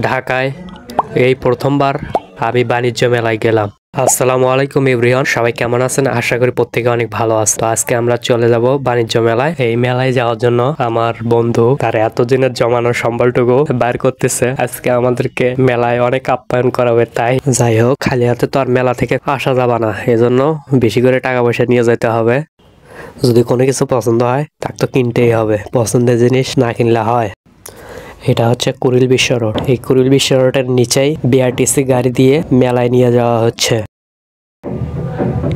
ঢাকায় এই প্রথমবার আমি বাণিজ্য মেলায় গেলাম। আসসালামু আলাইকুম এভরিওয়ান, সবাই কেমন আছেন? আশা করি প্রত্যেকে অনেক ভালো আছে। তো আজকে আমরা চলে যাব বাণিজ্য মেলায়। এই মেলায় যাওয়ার জন্য আমার বন্ধু তার এতদিনের জমানো সম্বলটুকু বের করতেছে। আজকে আমাদেরকে মেলায় অনেক আপ্যায়ন করা হবে। তাই যাই হোক, খালি হাতে তো আর মেলা থেকে আসা যাবে না, এজন্য বেশি করে টাকা পয়সা নিয়ে যেতে হবে। যদি কোনো কিছু পছন্দ হয় তাকে তো কিনতেই হবে, পছন্দের জিনিস না কিনলে হয়। এটা হচ্ছে কুড়িল বিশ্ব রোড। এই কুড়িল বিশ্ব রোডের নিচেই বিআরটিসি গাড়ি দিয়ে মেলায় নিয়ে যাওয়া হচ্ছে।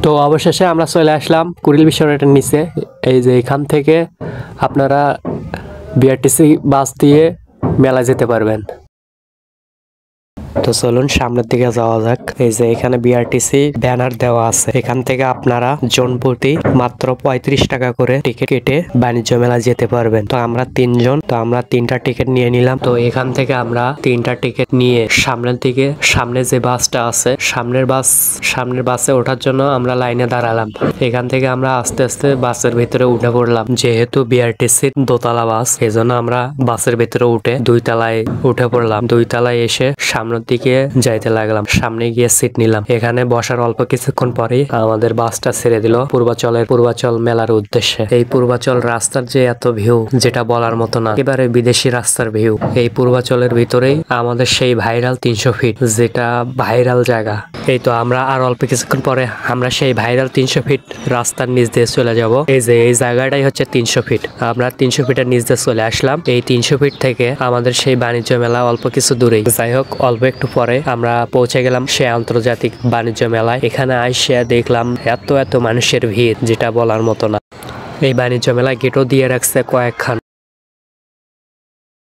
তো অবশেষে আমরা চলে আসলাম কুড়িল বিশ্ব রোডের নিচে। এই যে এখান থেকে আপনারা বিআরটিসি বাস দিয়ে মেলায় যেতে পারবেন। তো চলুন সামনের দিকে যাওয়া যাক। এই যে এখানে বিআরটিসি ব্যানার দেওয়া আছে। এখান থেকে আপনারা জন প্রতি মাত্র 35 টাকা করে টিকিট কেটে বাণিজ্য মেলায় যেতে পারবেন। তো আমরা 3 জন, তো আমরা 3টা টিকিট নিয়ে নিলাম। তো এখান থেকে আমরা 3টা টিকিট নিয়ে সামনের দিকে, সামনে যে বাসটা আছে সামনের বাসে ওঠার জন্য আমরা লাইনে দাঁড়ালাম। এখান থেকে আমরা আস্তে আস্তে বাসের ভিতরে উঠে পড়লাম। যেহেতু বিআরটিসির দোতলা বাস, এজন্য আমরা বাসের ভিতরে উঠে 2 তলায় উঠে পড়লাম। 2 তলায় এসে সামনের দিকে যাইতে লাগলাম। সামনে গিয়ে সিট নিলাম। এখানে বসার অল্প কিছুক্ষণ পরেই আমাদের বাসটা ছেড়ে দিল পূর্বাচল মেলার উদ্দেশ্যে। এই পূর্বাচল রাস্তার যে এত ভিউ, যেটা বলার মতো না, একেবারে বিদেশি রাস্তার ভিউ। এই পূর্বাচলের ভিতরেই আমাদের সেই ভাইরাল 300 ফিট, যেটা ভাইরাল জায়গা। এই তো আমরা আর অল্প কিছুক্ষণ পরে আমরা সেই ভাইরাল 300 ফিট রাস্তার নিচ দিয়ে চলে যাব। এই যে এই জায়গাটাই হচ্ছে 300 ফিট। আমরা 300 ফিটের নিচ দিয়ে চলে আসলাম। এই 300 ফিট থেকে আমাদের সেই বাণিজ্য মেলা অল্প কিছু দূরেই। যাই হোক, অল্প একটু পরে আমরা পৌঁছে গেলাম সে আন্তর্জাতিক বাণিজ্য মেলায়। এখানে আইসা দেখলাম এত মানুষের ভিড়, যেটা বলার মতো না। এই বাণিজ্য মেলায় গেটও দিয়ে রাখছে কয়েকখান।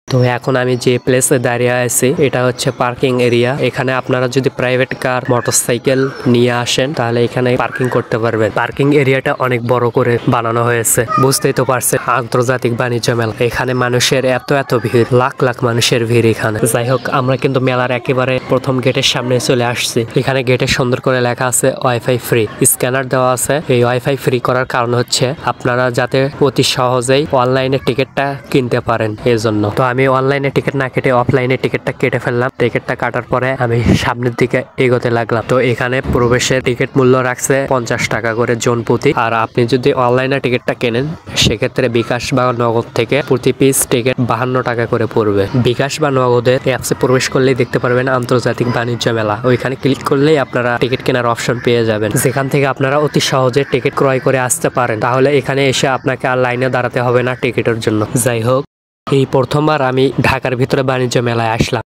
তো এখন আমি যে প্লেসে দাঁড়িয়ে আছি এটা হচ্ছে পার্কিং এরিয়া। এখানে আপনারা যদি প্রাইভেট কার, মোটরসাইকেল নিয়ে আসেন তাহলে এখানে পার্কিং করতে পারবেন। পার্কিং এরিয়াটা অনেক বড় করে বানানো হয়েছে। বুঝতেই তো পারছেন, আন্তর্জাতিক বাণিজ্য মেলা, এখানে মানুষের এত ভিড়, লাখ মানুষের ভিড় এখানে। যাই হোক, আমরা কিন্তু মেলার একেবারে প্রথম গেটের সামনে চলে আসছি। এখানে গেটে সুন্দর করে লেখা আছে ওয়াইফাই ফ্রি, স্ক্যানার দেওয়া আছে। এই ওয়াইফাই ফ্রি করার কারণ হচ্ছে আপনারা যাতে অতি সহজেই অনলাইনে টিকিটটা কিনতে পারেন, এজন্য। তো আমি অনলাইনে টিকিট না কেটে অফলাইনে টিকিটটা কেটে ফেললাম। টিকিটটা কাটার পরে আমি সামনের দিকে এগোতে লাগলাম। তো এখানে প্রবেশের টিকিট মূল্য রাখছে 50 টাকা করে জন প্রতি। আর আপনি যদি অনলাইনে টিকিটটা কেনেন সেক্ষেত্রে বিকাশ বা নগদ থেকে প্রতি পিস টিকিট 52 টাকা করে পড়বে। বিকাশ বা নগদের অ্যাপসে প্রবেশ করলেই দেখতে পারবেন আন্তর্জাতিক বাণিজ্য মেলা। ওইখানে ক্লিক করলেই আপনারা টিকিট কেনার অপশন পেয়ে যাবেন, যেখান থেকে আপনারা অতি সহজে টিকিট ক্রয় করে আসতে পারেন। তাহলে এখানে এসে আপনাকে আর লাইনে দাঁড়াতে হবে না টিকিটের জন্য। যাই হোক, এই প্রথমবার আমি ঢাকার ভিতরে বাণিজ্য মেলায় আসলাম।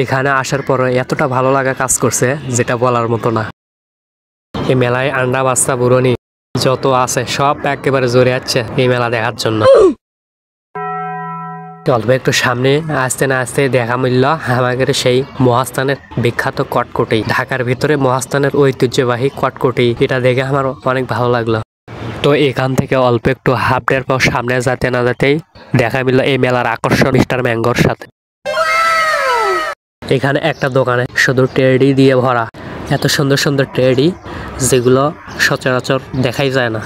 এখানে আসার পরে এতটা ভালো লাগা কাজ করছে, যেটা বলার মতো না। এই মেলায় আন্ডা, বাচ্চা, বুড়নি যত আছে সব একেবারে জোরে যাচ্ছে এই মেলা দেখার জন্য। অল্প একটু সামনে আসতে না আসতে দেখা মিলল আমাদের সেই মহাস্থানের বিখ্যাত কটকটি। ঢাকার ভিতরে মহাস্থানের ঐতিহ্যবাহী কটকটি, এটা দেখে আমার অনেক ভালো লাগলো। তো এখান থেকে অল্প একটু হাফডের পর সামনে যেতে না যেতেই দেখা মিলল এই মেলার আকর্ষণ মিস্টার ম্যাঙ্গোর সাথে। এখানে একটা দোকানে শুধু টেডি দিয়ে ভরা, এত সুন্দর টেডি, যেগুলো সচরাচর দেখাই যায় না।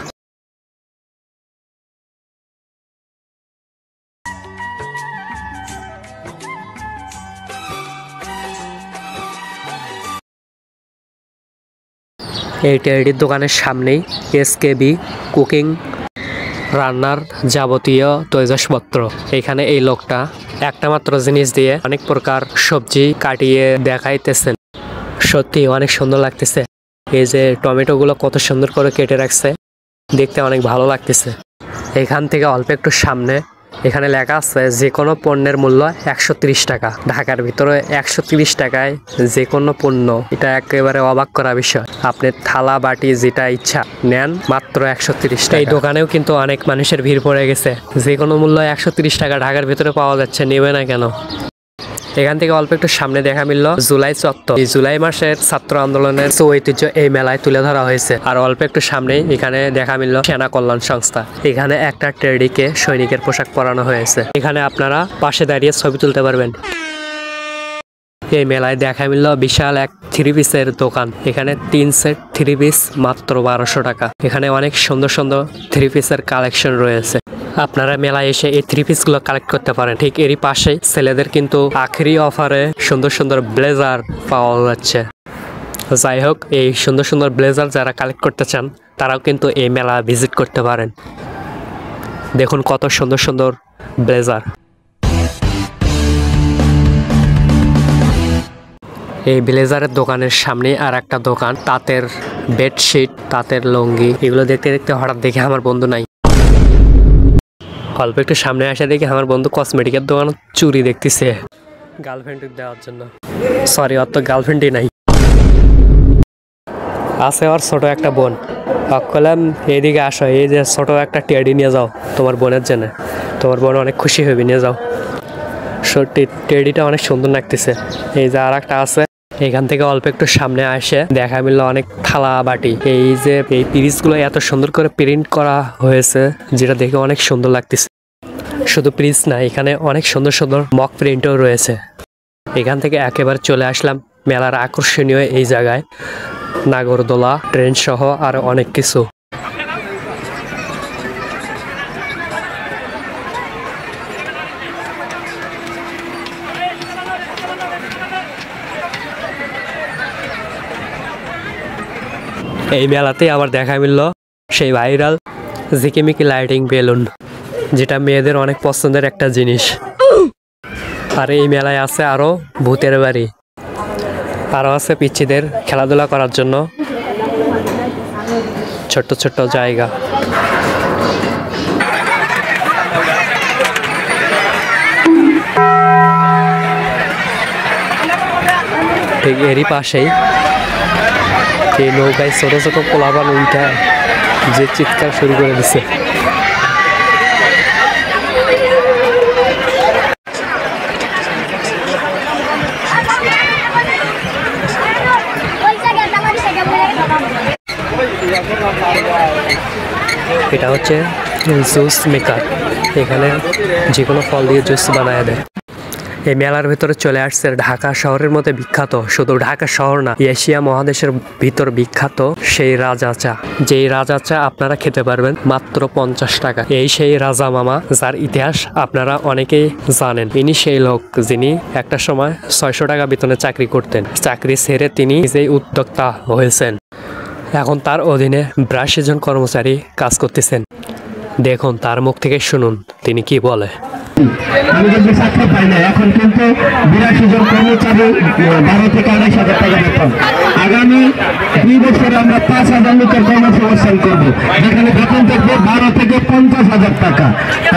এই টেডির দোকানের সামনেই এসকেবি কুকিং, রান্নার যাবতীয় তৈজসপত্র। এখানে এই লোকটা একটা মাত্র জিনিস দিয়ে অনেক প্রকার সবজি কাটিয়ে দেখাইতেছেন। সত্যি অনেক সুন্দর লাগতেছে। এই যে টমেটো গুলো কত সুন্দর করে কেটে রাখছে, দেখতে অনেক ভালো লাগতেছে। এখান থেকে অল্প একটু সামনে এখানে লেখা আছে যে কোনো পণ্যের মূল্য 130 টাকা। ঢাকার ভিতরে 130 টাকায় যে কোনো পণ্য, এটা একেবারে অবাক করা বিষয়। আপনি থালা বাটি যেটা ইচ্ছা নেন, মাত্র 130 টাকা। এই দোকানেও কিন্তু অনেক মানুষের ভিড় পড়ে গেছে। যে কোনো মূল্য 130 টাকা ঢাকার ভিতরে পাওয়া যাচ্ছে, নেবে না কেন? এখান থেকে অল্প একটু সামনে দেখা মিলল জুলাই চত্বর। এই জুলাই মাসের ছাত্র আন্দোলনের ঐতিহ্য এই মেলায় তুলে ধরা হয়েছে। আর অল্প একটু সামনে এখানে দেখা মিলল সেনা কল্যাণ সংস্থা। এখানে একটা টেডিকে সৈনিকের পোশাক পরানো হয়েছে। এখানে আপনারা পাশে দাঁড়িয়ে ছবি তুলতে পারবেন। এই মেলায় দেখা মিলল বিশাল এক 3 পিসের দোকান। এখানে 3 সেট 3 পিস মাত্র 1200 টাকা। এখানে অনেক সুন্দর সুন্দর 3 পিসের কালেকশন রয়েছে। আপনারা মেলায় এসে এই 3 পিসগুলো কালেক্ট করতে পারেন। ঠিক এরই পাশে ছেলেদের কিন্তু আখেরি অফারে সুন্দর সুন্দর ব্লেজার পাওয়া যাচ্ছে। যাই হোক, এই সুন্দর সুন্দর ব্লেজার যারা কালেক্ট করতে চান তারাও কিন্তু এই মেলা ভিজিট করতে পারেন। দেখুন কত সুন্দর সুন্দর ব্লেজার। এই ব্লেজারের দোকানের সামনে আর একটা দোকান, তাঁতের বেডশিট, তাঁতের লুঙ্গি। এগুলো দেখতে দেখতে হঠাৎ দেখে আমার বন্ধু নাই, অল্প একটু সামনে আসে দেখি আমার বন্ধু কসমেটিকের দোকান চুরি দেখতেছে গার্লফ্রেন্ড দেওয়ার জন্য। সরি, অত গার্লফ্রেন্ডই নাই, আছে ওর ছোট একটা বোন। বললাম এইদিকে আসো, এই যে ছোট একটা টেডি নিয়ে যাও তোমার বোনের জন্য, তোমার বোন অনেক খুশি হবে, নিয়ে যাও। সত্যি টেডিটা অনেক সুন্দর লাগতেছে। এই যে আর একটা আছে। এখান থেকে অল্প একটু সামনে আসে দেখা মিলল অনেক থালা বাটি। এই যে এই পিরিচগুলো এত সুন্দর করে প্রিন্ট করা হয়েছে, যেটা দেখে অনেক সুন্দর লাগতেছে। শুধু পিরিচ না, এখানে অনেক সুন্দর সুন্দর মক প্রিন্টও রয়েছে। এখান থেকে একেবারে চলে আসলাম মেলার আকর্ষণীয় এই জায়গায়, নাগরদোলা, ট্রেন সহ আর অনেক কিছু। এই মেলাতেই আবার দেখা মিলল সেই ভাইরাল ঝিকিমিকি লাইটিং বেলুন, যেটা মেয়েদের অনেক পছন্দের একটা জিনিস। আর এই মেলায় আছে আরো ভূতের বাড়ি, আরো আছে পিচ্চিদের খেলাধুলা করার জন্য ছোট্ট ছোট্ট জায়গা। ঠিক এরই পাশেই এই নৌকায় ছোট ছোট পোলাপান উল্টা যে চিৎকার শুরু করে দিছে। এটা হচ্ছে জুস মেকার, এখানে যে কোনো ফল দিয়ে জুস বানায় দেয়। এই মেলার ভিতরে চলে আসছে ঢাকা শহরের মধ্যে বিখ্যাত, শুধু ঢাকা শহর না, এশিয়া মহাদেশের ভিতর বিখ্যাত সেই রাজা চা। যেই রাজা চা আপনারা খেতে পারবেন মাত্র 50 টাকা। এই সেই রাজা মামা, যার ইতিহাস আপনারা অনেকেই জানেন। ইনি সেই লোক যিনি একটা সময় 600 টাকা বেতনে চাকরি করতেন। চাকরি ছেড়ে তিনি নিজেই উদ্যোক্তা হয়েছেন। এখন তার অধীনে 82 জন কর্মচারী কাজ করতেছেন। দেখুন তার মুখ থেকে শুনুন তিনি কি বলে। আমি কিন্তু চাকরি পাই না, এখন কিন্তু 82 জন কর্মচারী 12 থেকে 28,000 টাকা বেতন। আগামী 2 বছরে আমরা 5,000 লোকের কর্মসংস্থান করবো, যেখানে বেতন থাকবে 12 থেকে 50,000 টাকা।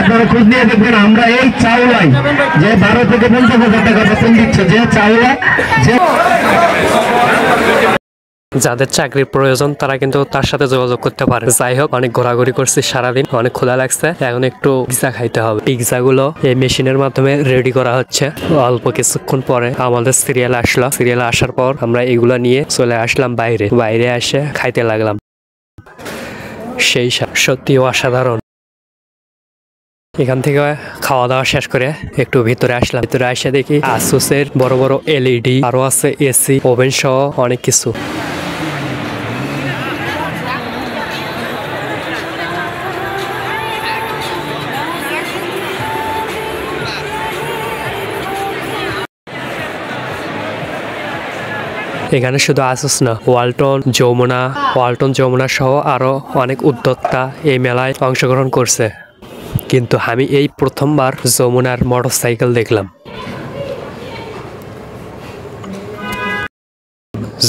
আপনারা খোঁজ নিয়ে দেখবেন আমরা এই চাউলাই যে 12 থেকে 50,000 টাকা বেতন দিচ্ছে, যে চাউলা যে যাদের চাকরির প্রয়োজন তারা কিন্তু তার সাথে যোগাযোগ করতে পারে। যাই হোক, অনেক ঘোরাঘুরি করছি সারাদিন, অনেক ক্ষুধা লাগছে, এখন একটু পিৎজা খাইতে হবে। পিৎজা গুলো এই মেশিনের মাধ্যমে রেডি করা হচ্ছে। অল্প কিছুক্ষণ পরে আমাদের সিরিয়াল আসলো। সিরিয়াল আসার পর আমরা এগুলো নিয়ে চলে আসলাম বাইরে। বাইরে এসে খাইতে লাগলাম। সেই সত্যি অসাধারণ। এখান থেকে খাওয়া দাওয়া শেষ করে একটু ভিতরে আসলাম। ভিতরে এসে দেখি আসুসের বড় বড় এলইডি, আরো আছে এসি, ওভেন সহ অনেক কিছু। এখানে শুধু আসুস না, ওয়ালটন, যমুনা সহ আরো অনেক উদ্যোক্তা এই মেলায় অংশগ্রহণ করছে। কিন্তু আমি এই প্রথমবার যমুনার মোটরসাইকেল দেখলাম।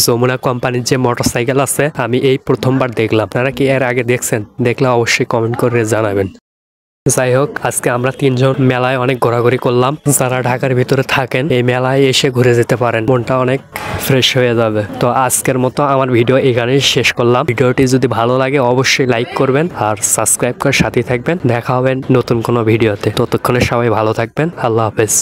যমুনা কোম্পানির যে মোটরসাইকেল আছে আমি এই প্রথমবার দেখলাম। আপনারা কি এর আগে দেখছেন? দেখলে অবশ্যই কমেন্ট করে জানাবেন। যাই হোক, আজকে আমরা 3 জন মেলায় অনেক ঘোরাঘুরি করলাম। যারা ঢাকার ভিতরে থাকেন এই মেলায় এসে ঘুরে যেতে পারেন, মনটা অনেক ফ্রেশ হয়ে যাবে। তো আজকের মতো আমার ভিডিও এখানেই শেষ করলাম। ভিডিওটি যদি ভালো লাগে অবশ্যই লাইক করবেন আর সাবস্ক্রাইব করে সাথে থাকবেন। দেখা হবে নতুন কোনো ভিডিওতে। ততক্ষণে সবাই ভালো থাকবেন। আল্লাহ হাফেজ।